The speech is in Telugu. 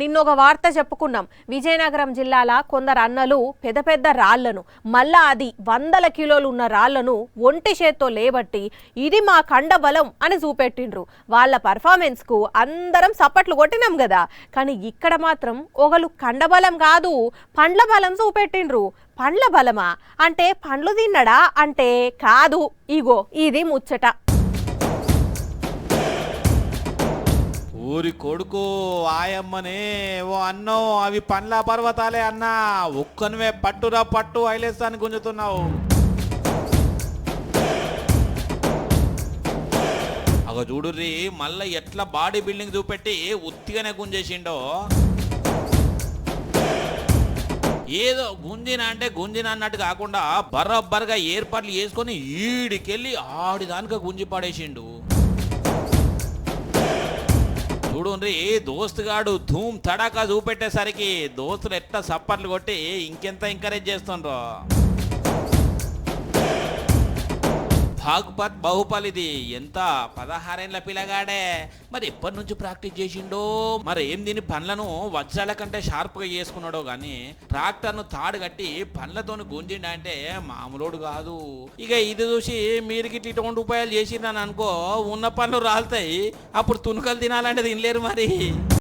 నిన్నొక వార్త చెప్పుకున్నాం. విజయనగరం జిల్లాల కొందరు అన్నలు పెద్ద పెద్ద రాళ్లను, మళ్ళా అది 100 కిలోలు ఉన్న రాళ్లను ఒంటి చేత్తో లేబట్టి ఇది మా కండబలం అని చూపెట్టిండ్రు. వాళ్ళ పర్ఫార్మెన్స్ కు అందరం సప్పట్లు కొట్టినాం కదా. కానీ ఇక్కడ మాత్రం ఒకళ్ళు కండబలం కాదు, పండ్ల బలం చూపెట్టిండ్రు. పండ్ల బలమా అంటే పండ్లు తిన్నడా అంటే కాదు. ఇగో ఇది ముచ్చట. ఊరి కొడుకు ఆయమ్మనే ఓ అన్నో అవి పండ్ల పర్వతాలే అన్నా, ఒక్కనివే పట్టురా పట్టు ఐలేస్తాన్ని గుంజుతున్నావు. అగ చూడుర్రి మళ్ళీ ఎట్లా బాడీ బిల్డింగ్ చూపెట్టి ఉత్తిగానే గుంజేసిండో. ఏదో గుంజిన అంటే గుంజిన అన్నట్టు కాకుండా బరబ్బర్గా ఏర్పాట్లు చేసుకొని ఈడికెళ్ళి ఆడిదానిక గుంజి పడేసిండు. చూడుండ్రి దోస్తుగాడు ధూమ్ తడాకా చూపెట్టేసరికి దోస్తులు ఎట్లా సప్పట్లు కొట్టి ఇంకెంత ఎంకరేజ్ చేస్తుండ్రో. భాగ్పత్ బహుపల్ ఇది ఎంత 16 ఏళ్ల పిల్లగాడే, మరి ఎప్పటి నుంచి ప్రాక్టీస్ చేసిండో మరి. ఏం దీని పనులను వజ్రాల కంటే షార్ప్గా చేసుకున్నాడో కానీ ట్రాక్టర్ను తాడు కట్టి పనులతోని గుంజిండ అంటే మామూలుడు కాదు. ఇక ఇది చూసి మీరు గిట్ల ఇటువంటి ఉపాయాలు చేసిందని అనుకో, ఉన్న పనులు రాలుతాయి, అప్పుడు తునుకలు తినాలంటే తినలేరు మరి.